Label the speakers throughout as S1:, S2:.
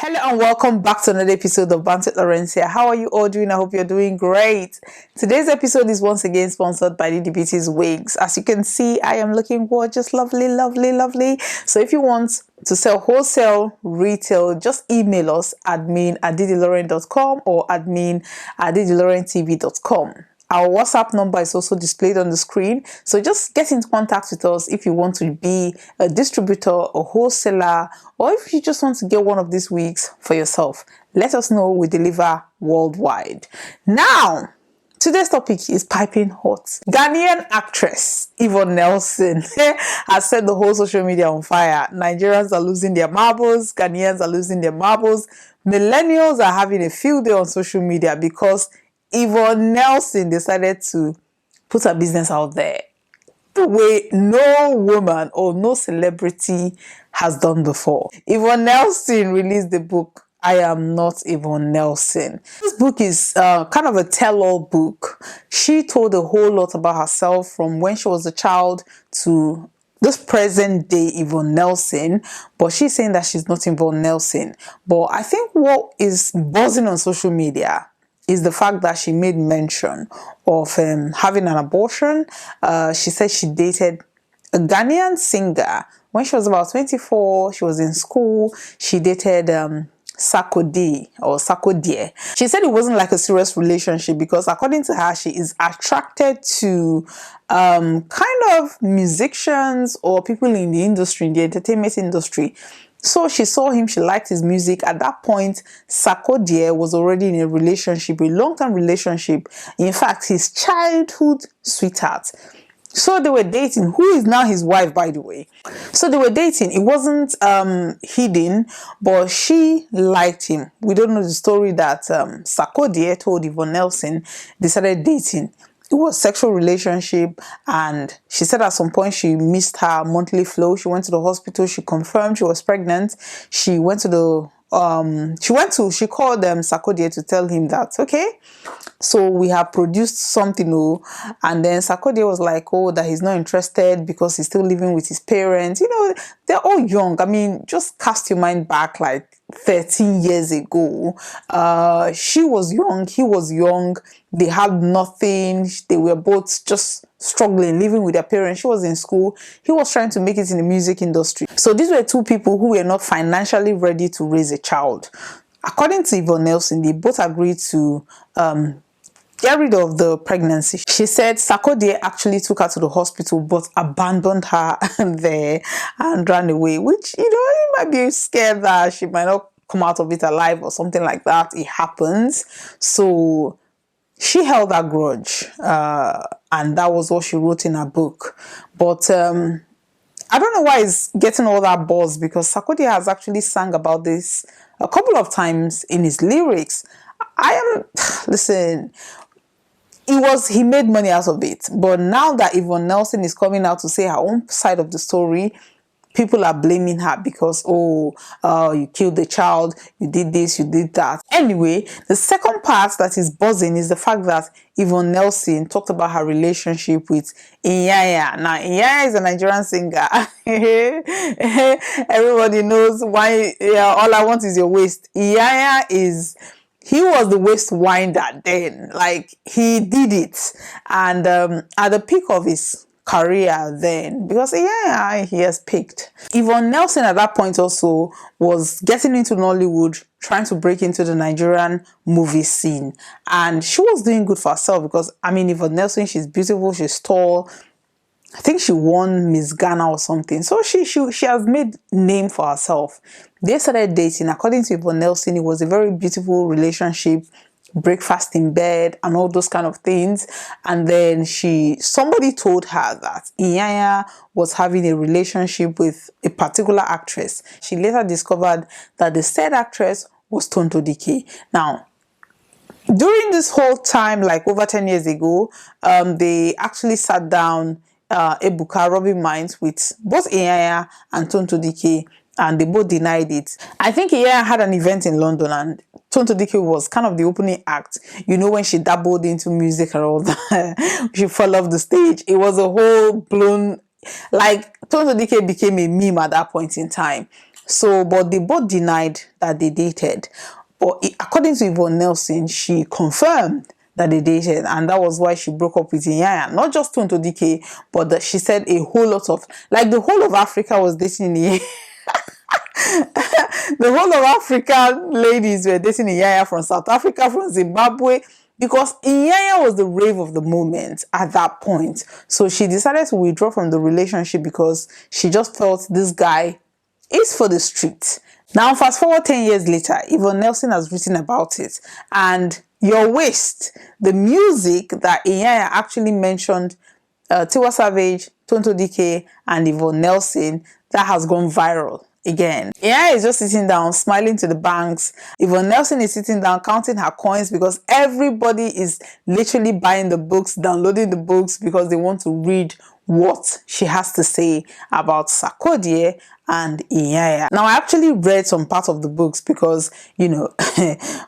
S1: Hello and welcome back to another episode of Bantz with Lawrencia. How are you all doing? I hope you're doing great. Today's episode is once again sponsored by DDBT's Wigs. As you can see, I am looking gorgeous, lovely, lovely, lovely. So if you want to sell wholesale, retail, just email us admin@ddlauren.com or admin@ddlaurentv.com. Our WhatsApp number is also displayed on the screen. So just get in contact with us if you want to be a distributor, a wholesaler, or if you just want to get one of these wigs for yourself. Let us know. We deliver worldwide. Now, today's topic is piping hot. Ghanaian actress Yvonne has set the whole social media on fire. Nigerians are losing their marbles. Ghanaians are losing their marbles. Millennials are having a field day on social media because Yvonne decided to put her business out there the way no woman or no celebrity has done before. Yvonne released the book, I Am Not Yvonne Nelson. This book is kind of a tell-all book. She told a whole lot about herself from when she was a child to this present day Yvonne Nelson, but she's saying that she's not Yvonne Nelson. But I think what is buzzing on social media is the fact that she made mention of having an abortion. She said she dated a Ghanaian singer when she was about 24. She was in school. She dated Sarkodie or Sarkodie. She said it wasn't like a serious relationship because according to her, she is attracted to kind of musicians or people in the industry, in the entertainment industry. So she saw him, she liked his music. At that point, Sarkodie was already in a relationship, a long-term relationship. In fact, his childhood sweetheart. So they were dating, who is now his wife, by the way. So they were dating. It wasn't hidden, but she liked him. We don't know the story that Sarkodie told Yvonne Nelson. They started dating. It was a sexual relationship, and she said at some point she missed her monthly flow. She went to the hospital. She confirmed she was pregnant. She went to the she called Sarkodie to tell him that, okay, so we have produced something new. And then Sarkodie was like, oh, that he's not interested because he's still living with his parents. You know, they're all young. I mean, just cast your mind back like 13 years ago. She was young, he was young. They had nothing. They were both just struggling, living with their parents. She was in school. He was trying to make it in the music industry. So these were two people who were not financially ready to raise a child. According to Yvonne Nelson, they both agreed to get rid of the pregnancy. She said Sarkodie actually took her to the hospital but abandoned her there and ran away, which, you know, you might be scared that she might not come out of it alive or something like that. It happens. So she held that grudge, and that was what she wrote in her book. But I don't know why it's getting all that buzz, because Sarkodie has actually sang about this a couple of times in his lyrics. Listen, he made money out of it. But now that Yvonne Nelson is coming out to say her own side of the story, people are blaming her because, you killed the child, you did this, you did that. Anyway, the second part that is buzzing is the fact that Yvonne Nelson talked about her relationship with Iyanya. Now, Iyanya is a Nigerian singer. Everybody knows why. Yeah, all I want is your waist. Iyanya he was the waist winder then. Like, he did it. And at the peak of his career then, because he has picked. Yvonne Nelson at that point also was getting into Nollywood, trying to break into the Nigerian movie scene, and she was doing good for herself because, I mean, Yvonne Nelson, she's beautiful, she's tall. I think she won Miss Ghana or something. So she has made name for herself. They started dating. According to Yvonne Nelson, it was a very beautiful relationship, breakfast in bed and all those kind of things. And then somebody told her that Iyanya was having a relationship with a particular actress. She later discovered that the said actress was Tonto Dikeh. Now, during this whole time, like over 10 years ago, they actually sat down, Ebuka, rubbing minds with both Iyanya and Tonto Dikeh, and they both denied it. I think Iyanya had an event in London and Tonto Dikeh was kind of the opening act. You know, when she dabbled into music and all that, she fell off the stage. It was a whole blown, like, Tonto Dikeh became a meme at that point in time. So, but they both denied that they dated. But according to Yvonne Nelson, she confirmed that they dated, and that was why she broke up with Iyanya. Not just Tonto Dikeh, but that she said a whole lot of, like, the whole of Africa was dating Iyanya. The whole of African ladies were dating Iyanya, from South Africa, from Zimbabwe, because Iyanya was the rave of the moment at that point. So she decided to withdraw from the relationship because she just felt this guy is for the streets. Now, fast forward 10 years later, Yvonne Nelson has written about it. And Your Waist, the music that Iyanya actually mentioned, Tiwa Savage, Tonto Dikeh, and Yvonne Nelson, that has gone viral again. Iyanya is just sitting down, smiling to the banks. Yvonne Nelson is sitting down, counting her coins, because everybody is literally buying the books, downloading the books, because they want to read what she has to say about Sarkodie and Iyanya. Now, I actually read some part of the books because, you know,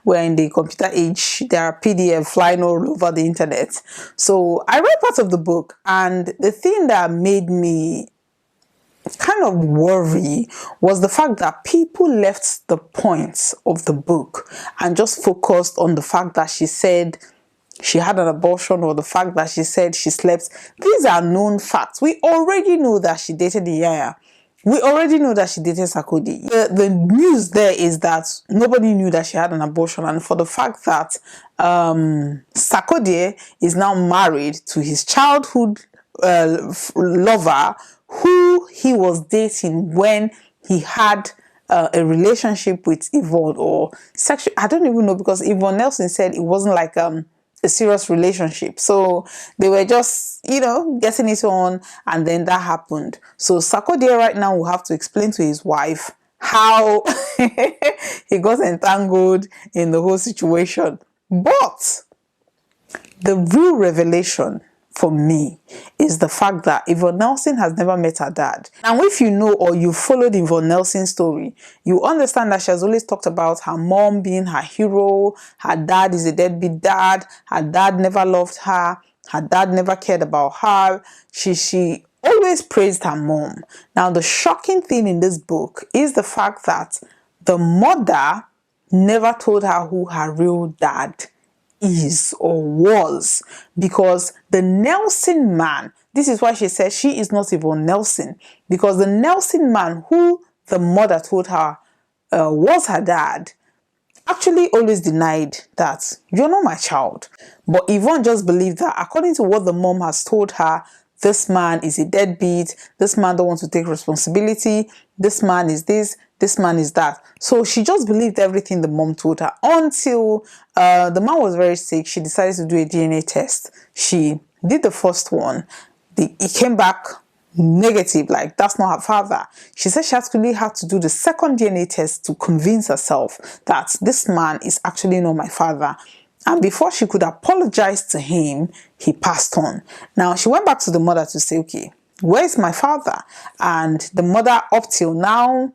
S1: we're in the computer age. There are PDF flying all over the internet. So I read part of the book, and the thing that made me kind of worry was the fact that people left the points of the book and just focused on the fact that she said she had an abortion, or the fact that she said she slept. These are known facts. We already know that she dated Iyanya. We already know that she dated Sarkodie. The news there is that nobody knew that she had an abortion, and for the fact that Sarkodie is now married to his childhood lover, who he was dating when he had a relationship with Yvonne, or sexual, I don't even know, because Yvonne Nelson said it wasn't like a serious relationship. So they were just, you know, getting it on, and then that happened. So Sarkodie right now will have to explain to his wife how he got entangled in the whole situation. But the real revelation for me is the fact that Yvonne Nelson has never met her dad. And if you know, or you followed Yvonne Nelson's story, you understand that she has always talked about her mom being her hero. Her dad is a deadbeat dad. Her dad never loved her. Her dad never cared about her. She always praised her mom. Now, the shocking thing in this book is the fact that the mother never told her who her real dad is or was, because the Nelson man, this is why she says she is not Yvonne Nelson, because the Nelson man who the mother told her was her dad actually always denied that you're not my child. But Yvonne just believed that according to what the mom has told her, this man is a deadbeat, this man don't want to take responsibility, this man is this man is that. So she just believed everything the mom told her, until the man was very sick. She decided to do a DNA test. She did the first one. It came back negative, like that's not her father. She said she actually had to do the second DNA test to convince herself that this man is actually not my father. And before she could apologize to him, he passed on. Now, she went back to the mother to say, okay, where is my father? And the mother, up till now,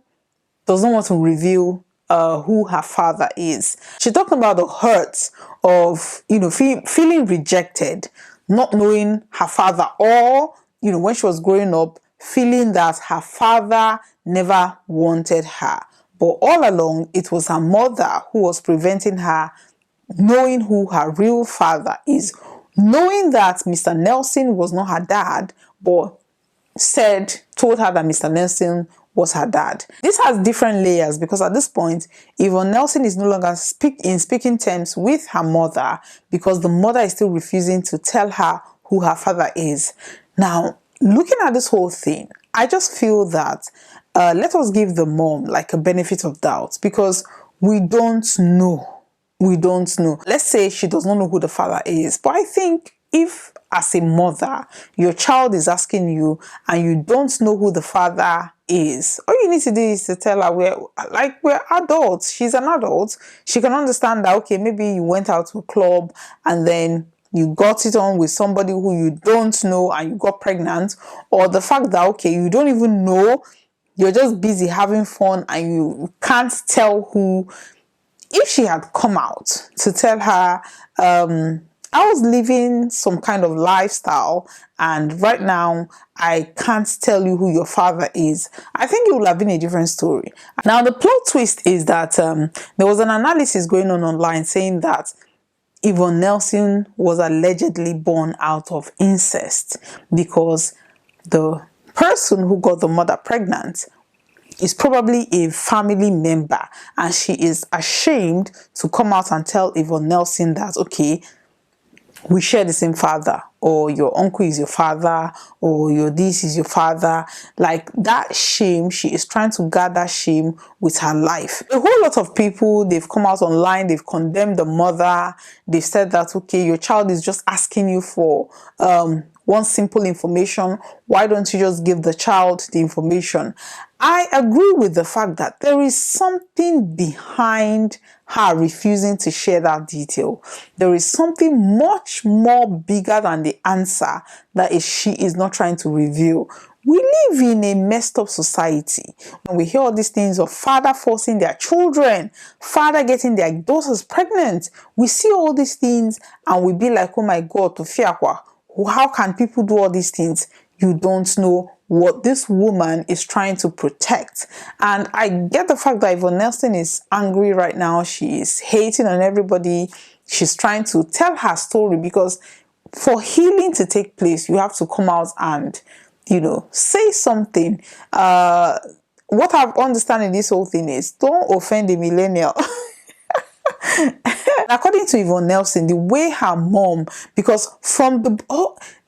S1: doesn't want to reveal who her father is. She talked about the hurt of, you know, feeling rejected, not knowing her father, or, you know, when she was growing up, feeling that her father never wanted her. But all along, it was her mother who was preventing her knowing who her real father is, knowing that Mr. Nelson was not her dad, but told her that Mr. Nelson was her dad. This has different layers, because at this point, Yvonne Nelson is no longer in speaking terms with her mother, because the mother is still refusing to tell her who her father is. Now, looking at this whole thing, I just feel that let us give the mom like a benefit of doubt, because we don't know. We don't know. Let's say she does not know who the father is. But I think if, as a mother, your child is asking you and you don't know who the father is, all you need to do is to tell her, we're adults. She's an adult. She can understand that, okay, maybe you went out to a club and then you got it on with somebody who you don't know and you got pregnant, or the fact that, okay, you don't even know, you're just busy having fun and you can't tell who. If she had come out to tell her, I was living some kind of lifestyle, and right now I can't tell you who your father is. I think it would have been a different story. Now, the plot twist is that there was an analysis going on online saying that Yvonne Nelson was allegedly born out of incest because the person who got the mother pregnant is probably a family member, and she is ashamed to come out and tell Yvonne Nelson that, okay, we share the same father, or your uncle is your father, or your this is your father. Like, that shame, she is trying to guard that shame with her life. A whole lot of people, they've come out online, they've condemned the mother. They've said that, okay, your child is just asking you for one simple information. Why don't you just give the child the information? I agree with the fact that there is something behind her refusing to share that detail. There is something much more bigger than the answer that she is not trying to reveal. We live in a messed up society. When we hear all these things of father forcing their children, father getting their daughters pregnant, we see all these things and we be like, oh my God, Tofiakwa, how can people do all these things? You don't know what this woman is trying to protect. And I get the fact that Yvonne Nelson is angry right now. She is hating on everybody. She's trying to tell her story, because for healing to take place, you have to come out and, say something. What I've understand in this whole thing is, don't offend the millennial. According to Yvonne Nelson, the way her mom, because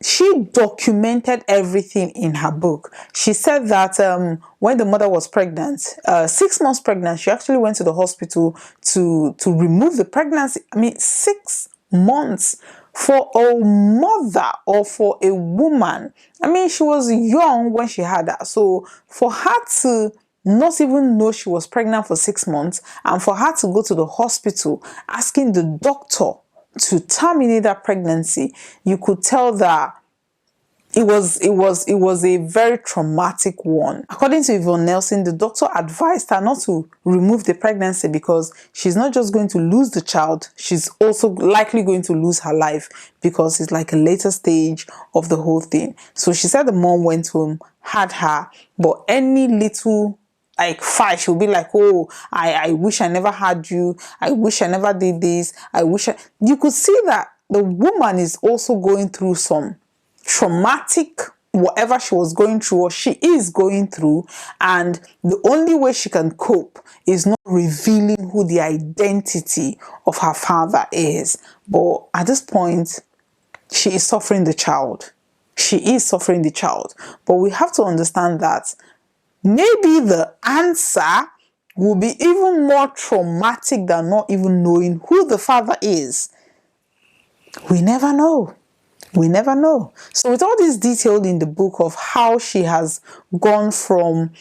S1: she documented everything in her book. She said that when the mother was pregnant, 6 months pregnant, she actually went to the hospital to remove the pregnancy. 6 months for a mother or for a woman. She was young when she had that. So for her to not even know she was pregnant for 6 months, and for her to go to the hospital asking the doctor to terminate that pregnancy, you could tell that it was a very traumatic one. According to Yvonne Nelson, the doctor advised her not to remove the pregnancy because she's not just going to lose the child, she's also likely going to lose her life, because it's like a later stage of the whole thing. So she said the mom went home, had her, but any little fight, she'll be like, oh, I wish I never had you. I wish I never did this. You could see that the woman is also going through some traumatic, whatever she was going through or she is going through. And the only way she can cope is not revealing who the identity of her father is. But at this point, she is suffering the child. She is suffering the child. But we have to understand that maybe the answer will be even more traumatic than not even knowing who the father is. We never know. We never know. So with all this detailed in the book of how she has gone from,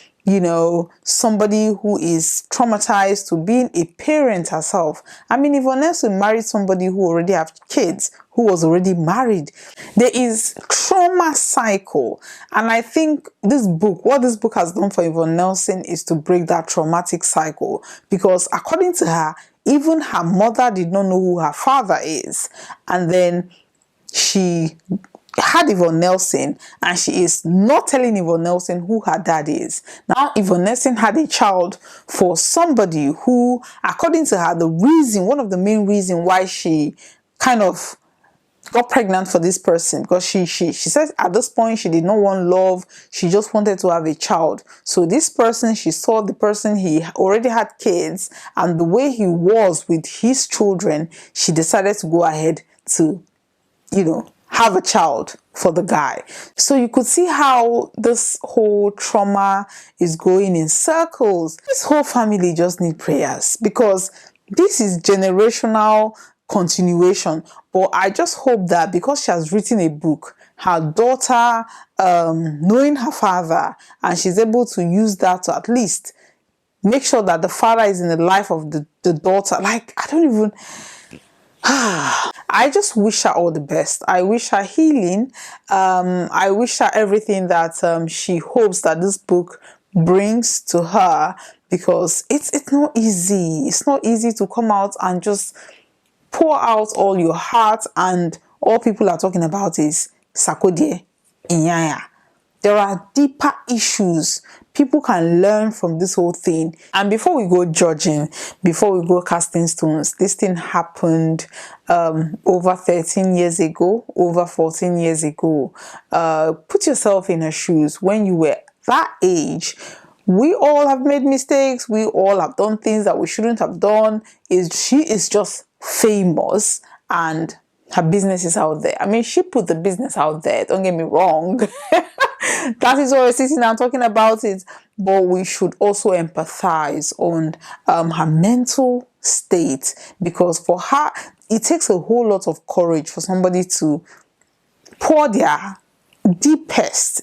S1: somebody who is traumatized to being a parent herself. Yvonne Nelson married somebody who already have kids, who was already married. There is trauma cycle. And I think what this book has done for Yvonne Nelson is to break that traumatic cycle. Because according to her, even her mother did not know who her father is. And then she had Yvonne Nelson, and she is not telling Yvonne Nelson who her dad is. Now Yvonne Nelson had a child for somebody who, according to her, one of the main reasons why she kind of got pregnant for this person, because she said at this point she did not want love, she just wanted to have a child. So this person, she saw the person, he already had kids, and the way he was with his children, she decided to go ahead to have a child for the guy. So you could see how this whole trauma is going in circles. This whole family just need prayers, because this is generational continuation. But I just hope that because she has written a book, her daughter knowing her father, and she's able to use that to at least make sure that the father is in the life of the daughter. I just wish her all the best. I wish her healing. I wish her everything that she hopes that this book brings to her, because it's not easy. It's not easy to come out and just pour out all your heart, and all people are talking about is Sarkodie, Iyanya. There are deeper issues people can learn from this whole thing. And before we go judging, before we go casting stones, this thing happened over 13 years ago, over 14 years ago. Put yourself in her shoes. When you were that age, we all have made mistakes. We all have done things that we shouldn't have done. She is just famous and her business is out there. I mean, she put the business out there. Don't get me wrong. That is why we're sitting and talking about it. But we should also empathize on her mental state, because for her, it takes a whole lot of courage for somebody to pour their deepest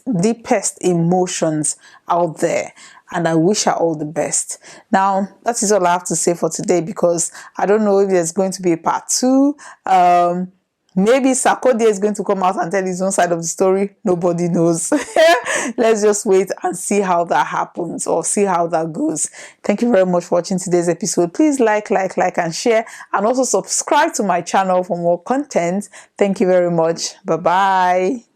S1: emotions out there. And I wish her all the best. Now, that is all I have to say for today, because I don't know if there's going to be a part 2. Maybe Sarkodie is going to come out and tell his own side of the story. Nobody knows. Let's just wait and see how that happens, or see how that goes. Thank you very much for watching today's episode. Please like, and share, and also subscribe to my channel for more content. Thank you very much. Bye-bye.